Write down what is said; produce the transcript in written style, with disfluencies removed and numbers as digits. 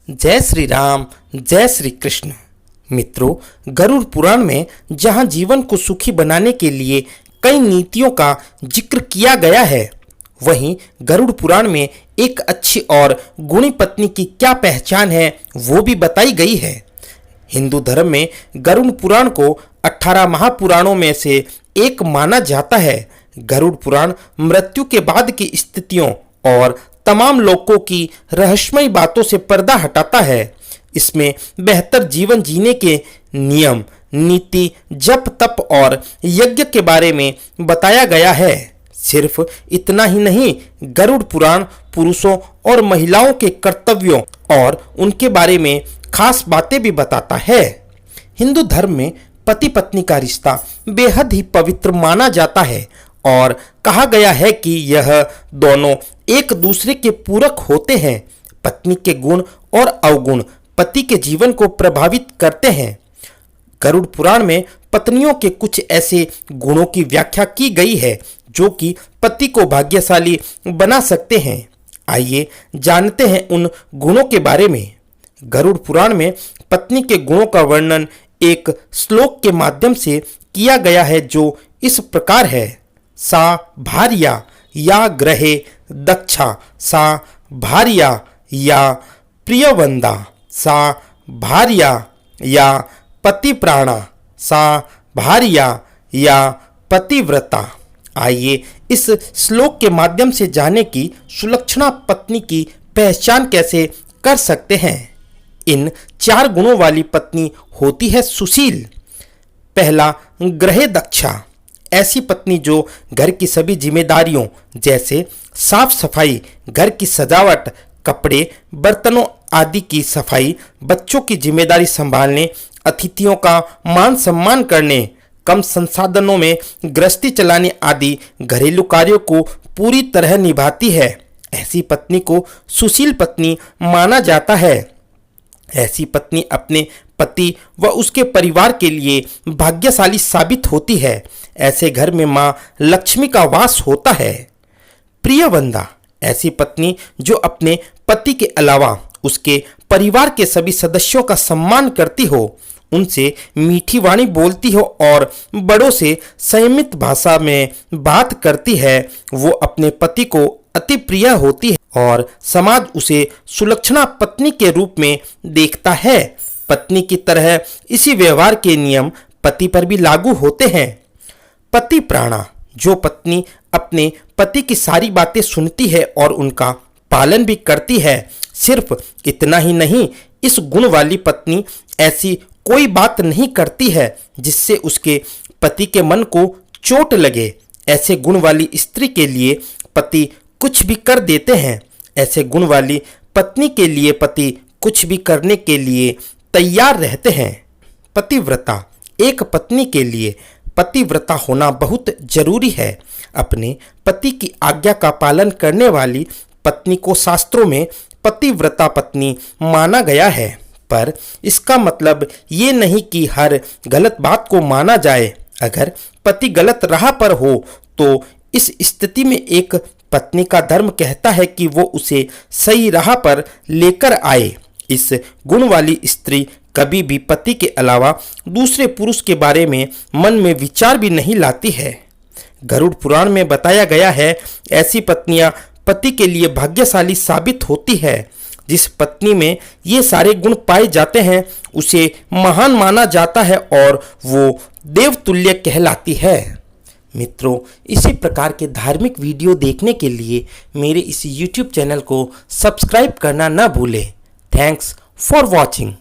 जय श्री राम, जय श्री कृष्ण। मित्रों, गरुड़ पुराण में जहां जीवन को सुखी बनाने के लिए कई नीतियों का जिक्र किया गया है, वहीं गरुड़ पुराण में एक अच्छी और गुणी पत्नी की क्या पहचान है वो भी बताई गई है। हिंदू धर्म में गरुड़ पुराण को 18 महापुराणों में से एक माना जाता है। गरुड़ पुराण मृत्यु के बाद की स्थितियों और तमाम लोगों की रहस्यमयी बातों से पर्दा हटाता है। इसमें बेहतर जीवन जीने के नियम, नीति, जप, तप और यज्ञ के बारे में बताया गया है। सिर्फ इतना ही नहीं, गरुड़ पुराण पुरुषों और महिलाओं के कर्तव्यों और उनके बारे में खास बातें भी बताता है। हिंदू धर्म में पति पत्नी का रिश्ता बेहद ही पवित्र माना जाता है और कहा गया है कि यह दोनों एक दूसरे के पूरक होते हैं। पत्नी के गुण और अवगुण पति के जीवन को प्रभावित करते हैं। गरुड़ पुराण में पत्नियों के कुछ ऐसे गुणों की व्याख्या की गई है जो कि पति को भाग्यशाली बना सकते हैं। आइए जानते हैं उन गुणों के बारे में। गरुड़ पुराण में पत्नी के गुणों का वर्णन एक श्लोक के माध्यम से किया गया है जो इस प्रकार है। सा भार्या या ग्रहे दक्षा, सा भार्या या प्रियवंदा, सा भार्या या पतिप्राणा, सा भार्या या पतिव्रता। आइए इस श्लोक के माध्यम से जाने की सुलक्षणा पत्नी की पहचान कैसे कर सकते हैं। इन 4 गुणों वाली पत्नी होती है सुशील। पहला, ग्रहे दक्षा। ऐसी पत्नी जो घर की सभी जिम्मेदारियों जैसे साफ सफाई, घर की सजावट, कपड़े, बर्तनों आदि की सफाई, बच्चों की जिम्मेदारी संभालने, अतिथियों का मान सम्मान करने, कम संसाधनों में गृहस्थी चलाने आदि घरेलू कार्यों को पूरी तरह निभाती है। ऐसी पत्नी को सुशील पत्नी माना जाता है। ऐसी पत्नी अपने पति व उसके परिवार के लिए भाग्यशाली साबित होती है। ऐसे घर में मां लक्ष्मी का वास होता है। प्रियवंदा। ऐसी पत्नी जो अपने पति के अलावा उसके परिवार के सभी सदस्यों का सम्मान करती हो, उनसे मीठी वाणी बोलती हो और बड़ों से संयमित भाषा में बात करती है, वो अपने पति को अति प्रिय होती है और समाज उसे सुलक्षणा पत्नी के रूप में देखता है। पत्नी की तरह इसी व्यवहार के नियम पति पर भी लागू होते हैं। पति प्राणा। जो पत्नी अपने पति की सारी बातें सुनती है और उनका पालन भी करती है। सिर्फ इतना ही नहीं, इस गुण वाली पत्नी ऐसी कोई बात नहीं करती है जिससे उसके पति के मन को चोट लगे। ऐसे गुण वाली स्त्री के लिए पति कुछ भी कर देते हैं। ऐसे गुण वाली पत्नी के लिए पति कुछ भी करने के लिए तैयार रहते हैं। पतिव्रता। एक पत्नी के लिए पतिव्रता होना बहुत जरूरी है। अपने पति की आज्ञा का पालन करने वाली पत्नी को शास्त्रों में पतिव्रता पत्नी माना गया है, पर इसका मतलब ये नहीं कि हर गलत बात को माना जाए। अगर पति गलत राह पर हो तो इस स्थिति में एक पत्नी का धर्म कहता है कि वो उसे सही राह पर लेकर आए। इस गुण वाली स्त्री कभी भी पति के अलावा दूसरे पुरुष के बारे में मन में विचार भी नहीं लाती है। गरुड़ पुराण में बताया गया है, ऐसी पत्नियां पति के लिए भाग्यशाली साबित होती है। जिस पत्नी में ये सारे गुण पाए जाते हैं उसे महान माना जाता है और वो देवतुल्य कहलाती है। मित्रों, इसी प्रकार के धार्मिक वीडियो देखने के लिए मेरे इस YouTube चैनल को सब्सक्राइब करना न भूलें। Thanks for watching.